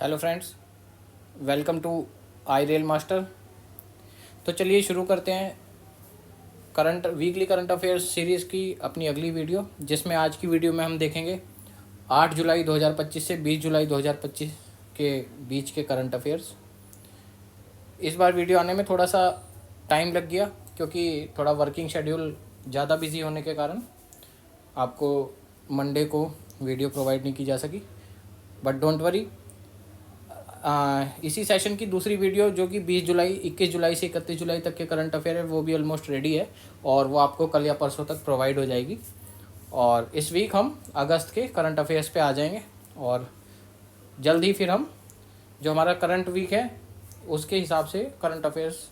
Hello friends, welcome to I rail master. तो चलिए शुरू करते हैं वीकली करंट अफेयर्स सीरीज़ की अपनी अगली वीडियो, जिसमें आज की वीडियो में हम देखेंगे 8 जुलाई 2025 से 20 जुलाई 2025 के बीच के करंट अफेयर्स। इस बार वीडियो आने में थोड़ा सा टाइम लग गया, क्योंकि थोड़ा वर्किंग शेड्यूल ज़्यादा बिजी होने के कारण आपको मंडे को वीडियो प्रोवाइड नहीं की जा सकी। बट डोंट वरी, इसी सेशन की दूसरी वीडियो जो कि 21 जुलाई से 31 जुलाई तक के करंट अफेयर है, वो भी ऑलमोस्ट रेडी है और वो आपको कल या परसों तक प्रोवाइड हो जाएगी। और इस वीक हम अगस्त के करंट अफेयर्स पे आ जाएंगे और जल्द ही फिर हम जो हमारा करंट वीक है उसके हिसाब से करंट अफेयर्स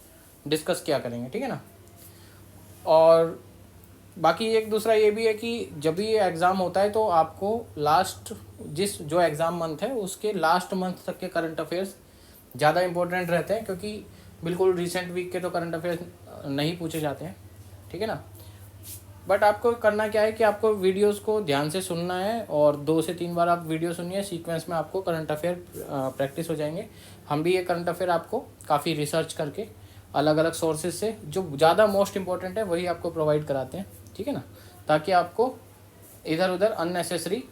डिस्कस किया करेंगे, ठीक है ना। और बाकी एक दूसरा ये भी है कि जब भी ये एग्ज़ाम होता है तो आपको जो एग्ज़ाम मंथ है उसके लास्ट मंथ तक के करंट अफेयर्स ज़्यादा इम्पोर्टेंट रहते हैं, क्योंकि बिल्कुल रिसेंट वीक के तो करंट अफेयर्स नहीं पूछे जाते हैं, ठीक है ना। बट आपको करना क्या है कि आपको वीडियोस को ध्यान से सुनना है और 2 से 3 बार आप वीडियो सुनिए, सीक्वेंस में आपको करंट अफेयर प्रैक्टिस हो जाएंगे। हम भी ये करंट अफेयर आपको काफ़ी रिसर्च करके अलग अलग सोर्सेज से जो ज़्यादा मोस्ट इंपॉर्टेंट है वही आपको प्रोवाइड कराते हैं, ठीक है ना, ताकि आपको इधर उधर अननेसेसरी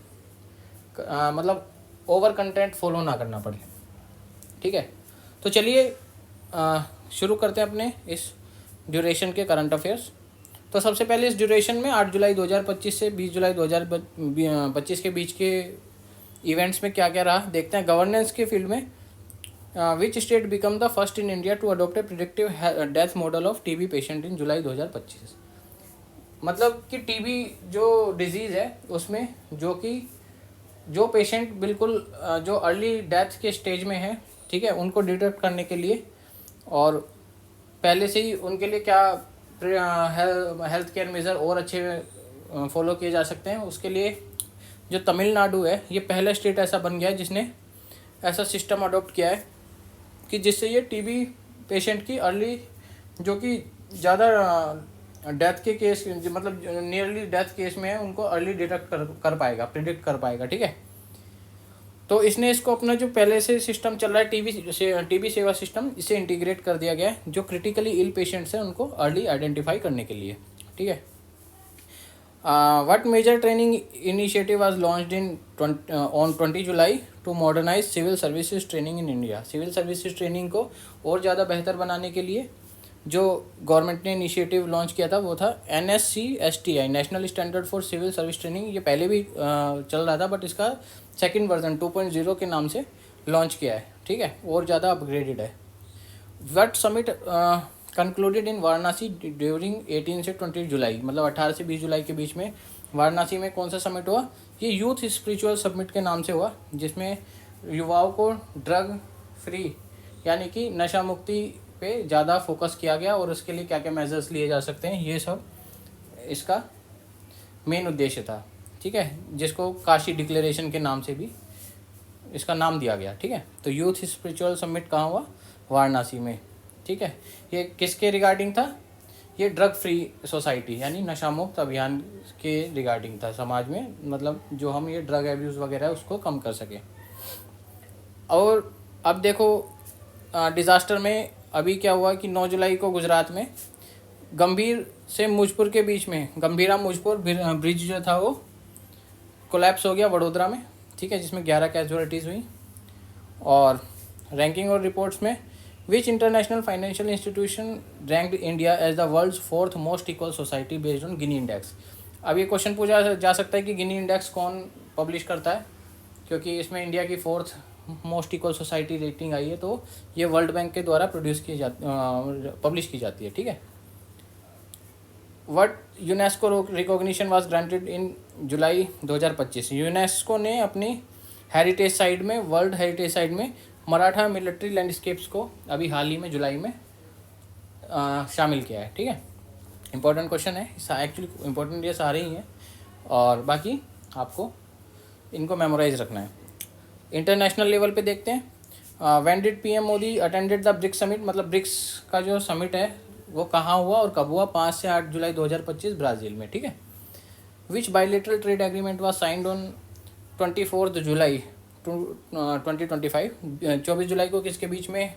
मतलब ओवर कंटेंट फॉलो ना करना पड़े, ठीक है। तो चलिए शुरू करते हैं अपने इस ड्यूरेशन के करंट अफेयर्स। तो सबसे पहले इस ड्यूरेशन में 8 जुलाई 2025 से 20 जुलाई 2025 के बीच के इवेंट्स में क्या क्या रहा देखते हैं। गवर्नेंस के फील्ड में which state become the first in India to adopt a predictive death model of TB patient in July 2025। मतलब कि टीबी जो डिजीज़ है उसमें जो पेशेंट बिल्कुल जो अर्ली डेथ के स्टेज में है, ठीक है, उनको डिटेक्ट करने के लिए और पहले से ही उनके लिए क्या हेल्थ केयर मेजर और अच्छे फॉलो किए जा सकते हैं, उसके लिए जो तमिलनाडु है ये पहला स्टेट ऐसा बन गया है जिसने ऐसा सिस्टम अडॉप्ट किया है कि जिससे ये टीबी पेशेंट की अर्ली, जो कि ज़्यादा डेथ के केस मतलब नियरली डेथ केस में है, उनको अर्ली डिटेक्ट कर पाएगा, प्रिडिक्ट कर पाएगा, ठीक है। तो इसने इसको अपना जो पहले से सिस्टम चल रहा है टीबी सेवा सिस्टम, इसे इंटीग्रेट कर दिया गया है जो क्रिटिकली इल पेशेंट्स हैं उनको अर्ली आइडेंटिफाई करने के लिए, ठीक है। What major training initiative was launched on 20 July to modernize civil services training in India. Civil services training को और ज़्यादा बेहतर बनाने के लिए जो गवर्नमेंट ने इनिशिएटिव लॉन्च किया था वो था NSCSTI, national standard for civil service training. ये पहले भी चल रहा था बट इसका सेकंड वर्जन 2.0 के नाम से लॉन्च किया है, ठीक है, और ज़्यादा अपग्रेडेड है। What summit concluded in Varanasi during 18 से 20 जुलाई, मतलब 18 से 20 जुलाई के बीच में वाराणसी में कौन सा समिट हुआ? ये यूथ स्पिरिचुअल समिट के नाम से हुआ, जिसमें युवाओं को ड्रग फ्री यानी कि नशा मुक्ति पे ज़्यादा फोकस किया गया और उसके लिए क्या क्या मेजर्स लिए जा सकते हैं, ये सब इसका मेन उद्देश्य था, ठीक है, जिसको काशी डिक्लेरेशन के नाम से भी इसका नाम दिया गया, ठीक है। तो यूथ स्पिरिचुअल समिट कहाँ हुआ? वाराणसी में, ठीक है। ये किसके रिगार्डिंग था? ये ड्रग फ्री सोसाइटी यानी नशा मुक्त अभियान के रिगार्डिंग था, समाज में मतलब जो हम ये ड्रग एब्यूज़ वगैरह उसको कम कर सकें। और अब देखो डिज़ास्टर में अभी क्या हुआ कि 9 जुलाई को गुजरात में गंभीर से मुजपुर के बीच में गंभीरा मुजपुर ब्रिज जो था वो कोलैप्स हो गया वडोदरा में, ठीक है, जिसमें 11 कैजुअलिटीज़ हुई। और रैंकिंग और रिपोर्ट्स में which international financial institution ranked India as the world's 4th most equal society based on Gini index. अब ये क्वेश्चन पूछा जा सकता है कि गिनी इंडेक्स कौन पब्लिश करता है, क्योंकि इसमें इंडिया की 4th most equal society rating आई है, तो ये वर्ल्ड बैंक के द्वारा पब्लिश की जाती है, ठीक है। What UNESCO recognition was granted in July 2025। UNESCO ने अपनी हेरिटेज साइट में, वर्ल्ड हेरिटेज साइट में मराठा मिलिट्री लैंडस्केप्स को अभी हाल ही में जुलाई में शामिल किया है, ठीक है। इंपॉर्टेंट क्वेश्चन है, एक्चुअली इंपॉर्टेंट ये सारे ही हैं और बाकी आपको इनको मेमोराइज रखना है। इंटरनेशनल लेवल पे देखते हैं, when did PM Modi attended the BRICS summit, मतलब ब्रिक्स का जो समिट है वो कहाँ हुआ और कब हुआ? 5 से 8 जुलाई 2025 ब्राज़ील में, ठीक है। Which bilateral trade agreement was signed on 24 July 2025। 24 जुलाई को किसके बीच में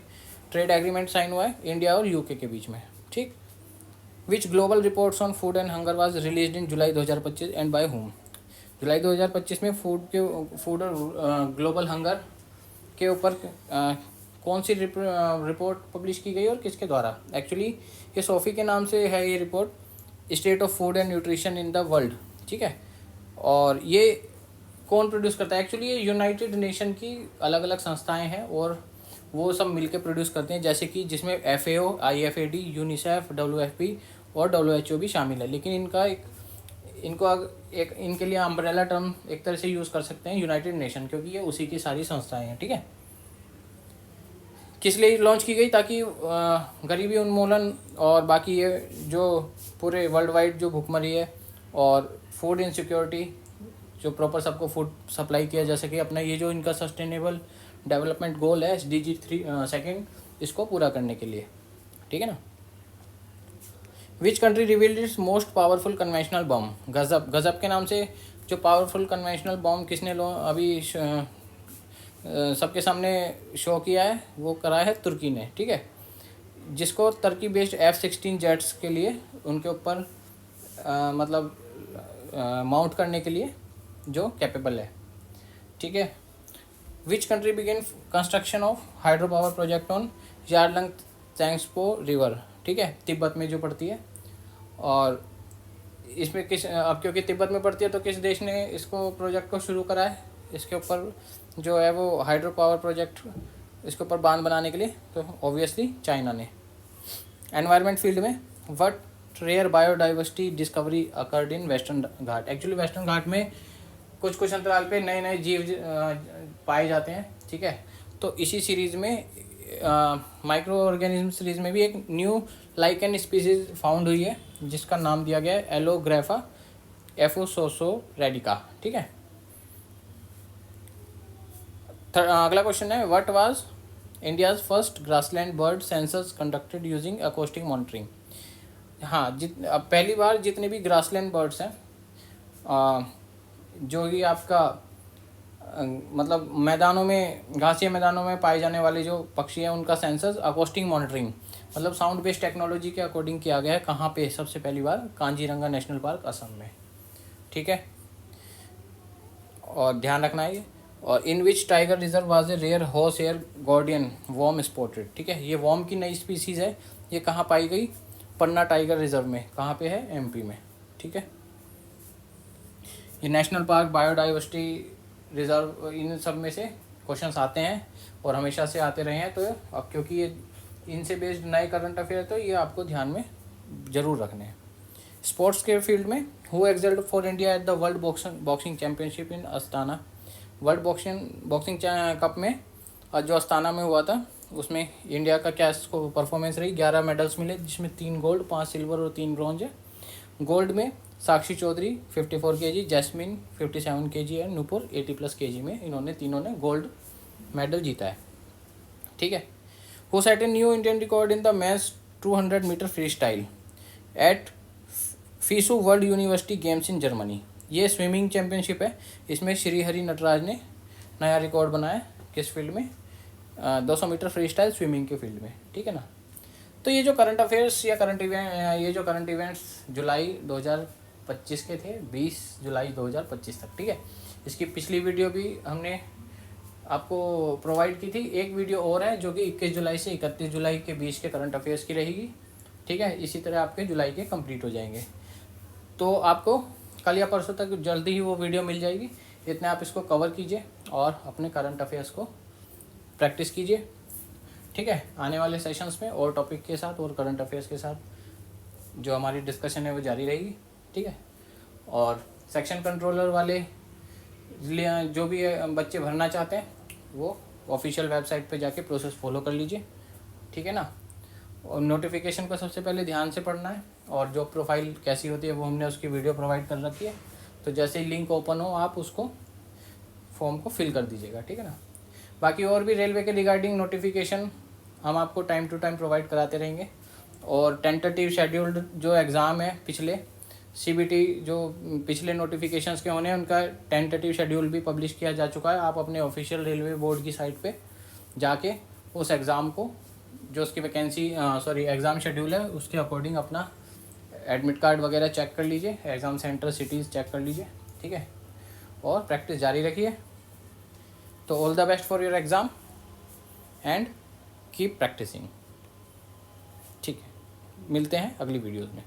ट्रेड एग्रीमेंट साइन हुआ है? इंडिया और यूके के बीच में, ठीक। Which global reports on food and hunger was released in July 2025 and by hmm? जुलाई 2025 में फूड और ग्लोबल हंगर के ऊपर कौन सी रिपोर्ट पब्लिश की गई और किसके द्वारा? एक्चुअली ये सोफ़ी के नाम से है ये report, state of food and nutrition in the world, ठीक है। और ये कौन प्रोड्यूस करता है? एक्चुअली ये यूनाइटेड नेशन की अलग अलग संस्थाएं हैं और वो सब मिलकर प्रोड्यूस करते हैं, जैसे कि जिसमें FAO, IFAD, यूनिसेफ, WFP और WHO भी शामिल है। लेकिन इनके लिए अम्ब्रेला टर्म एक तरह से यूज़ कर सकते हैं यूनाइटेड नेशन, क्योंकि ये उसी की सारी संस्थाएं हैं, ठीक है। किस लिए लॉन्च की गई? ताकि गरीबी उन्मूलन और बाकी ये जो पूरे वर्ल्ड वाइड जो भुखमरी है और फूड इनसिक्योरिटी, जो प्रॉपर सबको फूड सप्लाई किया जा सके, अपना ये जो इनका सस्टेनेबल डेवलपमेंट गोल है SDG 3 इसको पूरा करने के लिए, ठीक है ना। Which country revealed its most powerful conventional bomb? गजब के नाम से जो पावरफुल कन्वेंशनल बॉम्ब किसने अभी सबके सामने शो किया है, वो करा है तुर्की ने, ठीक है। जिसको तुर्की बेस्ड F-16 जेट्स के लिए उनके ऊपर मतलब माउंट करने के लिए जो कैपेबल है, ठीक है। Which country begin construction of hydro power project on यारलंग Tsangpo river, ठीक है, तिब्बत में जो पड़ती है। और इसमें अब क्योंकि तिब्बत में पड़ती है तो किस देश ने इसको प्रोजेक्ट को शुरू करा है? इसके ऊपर जो है वो हाइड्रो पावर प्रोजेक्ट, इसके ऊपर बांध बनाने के लिए, तो ऑब्वियसली चाइना ने। एनवायरनमेंट फील्ड में what rare biodiversity discovery occurred in western Ghat? Actually western Ghat में कुछ अंतराल पे नए नए जीव पाए जाते हैं, ठीक है। तो इसी सीरीज़ में माइक्रो ऑर्गेनिज्म सीरीज़ में भी एक न्यू लाइकेन स्पीसीज फाउंड हुई है, जिसका नाम दिया गया है एलोग्राफा एफोसोसोरेडिका, ठीक है। अगला क्वेश्चन है what was India's first grassland bird census conducted using acoustic monitoring? हाँ, अब पहली बार जितने भी ग्रासलैंड बर्ड्स हैं जो कि आपका मतलब मैदानों में, घासीय मैदानों में पाए जाने वाले जो पक्षी हैं, उनका सेंसस अकोस्टिक मॉनिटरिंग मतलब साउंड बेस्ड टेक्नोलॉजी के अकॉर्डिंग किया गया है। कहाँ पे? सबसे पहली बार कांजीरंगा नेशनल पार्क, असम में, ठीक है। और ध्यान रखना है ये। और in which tiger reserve was a rare horse hair Gordian worm spotted, ठीक है। ये वॉर्म की नई स्पीसीज़ है, ये कहाँ पाई गई? पन्ना टाइगर रिजर्व में। कहाँ पे है? MP में, ठीक है। ये नेशनल पार्क, बायोडाइवर्सिटी रिजर्व, इन सब में से क्वेश्चंस आते हैं और हमेशा से आते रहे हैं। तो अब क्योंकि ये इनसे बेस्ड नए करंट अफेयर, तो ये आपको ध्यान में ज़रूर रखने हैं। स्पोर्ट्स के फील्ड में who excelled for India at the world boxing championship in Astana? World boxing cup में जो अस्ताना में हुआ था, उसमें इंडिया का क्या परफॉर्मेंस रही? 11 मेडल्स मिले, जिसमें 3 गोल्ड, 5 सिल्वर और 3 ब्रॉन्ज है। गोल्ड में साक्षी चौधरी 54 kg, जैस्मिन 57 kg है, नूपुर 80+ kg में इन्होंने तीनों ने गोल्ड मेडल जीता है, ठीक है। Who set a new Indian record in the men's 200 meter freestyle at FISU World University Games in Germany? ये स्विमिंग चैम्पियनशिप है, इसमें श्रीहरि नटराज ने नया रिकॉर्ड बनाया। किस फील्ड में? 200 मीटर फ्री स्टाइल स्विमिंग के फील्ड में, ठीक है ना। तो ये जो करंट अफेयर्स या करंट इवेंट्स जुलाई 2025 के थे, 20 जुलाई 2025 तक, ठीक है। इसकी पिछली वीडियो भी हमने आपको प्रोवाइड की थी। एक वीडियो और है जो कि 21 जुलाई से 31 जुलाई के बीच के करंट अफेयर्स की रहेगी, ठीक है। इसी तरह आपके जुलाई के कंप्लीट हो जाएंगे, तो आपको कल या परसों तक जल्दी ही वो वीडियो मिल जाएगी। इतने आप इसको कवर कीजिए और अपने करंट अफेयर्स को प्रैक्टिस कीजिए, ठीक है। आने वाले सेशंस में और टॉपिक के साथ और करंट अफेयर्स के साथ जो हमारी डिस्कशन है वो जारी रहेगी, ठीक है। और सेक्शन कंट्रोलर वाले जो भी बच्चे भरना चाहते हैं वो ऑफिशियल वेबसाइट पे जाके प्रोसेस फॉलो कर लीजिए, ठीक है ना। और नोटिफिकेशन को सबसे पहले ध्यान से पढ़ना है, और जॉब प्रोफाइल कैसी होती है वो हमने उसकी वीडियो प्रोवाइड कर रखी है। तो जैसे ही लिंक ओपन हो आप उसको फॉर्म को फिल कर दीजिएगा, ठीक है ना। बाकी और भी रेलवे के रिगार्डिंग नोटिफिकेशन हम आपको टाइम टू टाइम प्रोवाइड कराते रहेंगे। और टेंटेटिव शेड्यूल्ड जो एग्ज़ाम है पिछले सीबीटी जो पिछले नोटिफिकेशंस के होने हैं उनका टेंटेटिव शेड्यूल भी पब्लिश किया जा चुका है। आप अपने ऑफिशियल रेलवे बोर्ड की साइट पे जाके उस एग्ज़ाम को, जो उसकी वैकेंसी एग्ज़ाम शेड्यूल है उसके अकॉर्डिंग अपना एडमिट कार्ड वगैरह चेक कर लीजिए, एग्ज़ाम सेंटर सिटीज़ चेक कर लीजिए, ठीक है, और प्रैक्टिस जारी रखिए। तो all the best for your exam and keep practicing. ठीक है, मिलते हैं अगली वीडियोज़ में।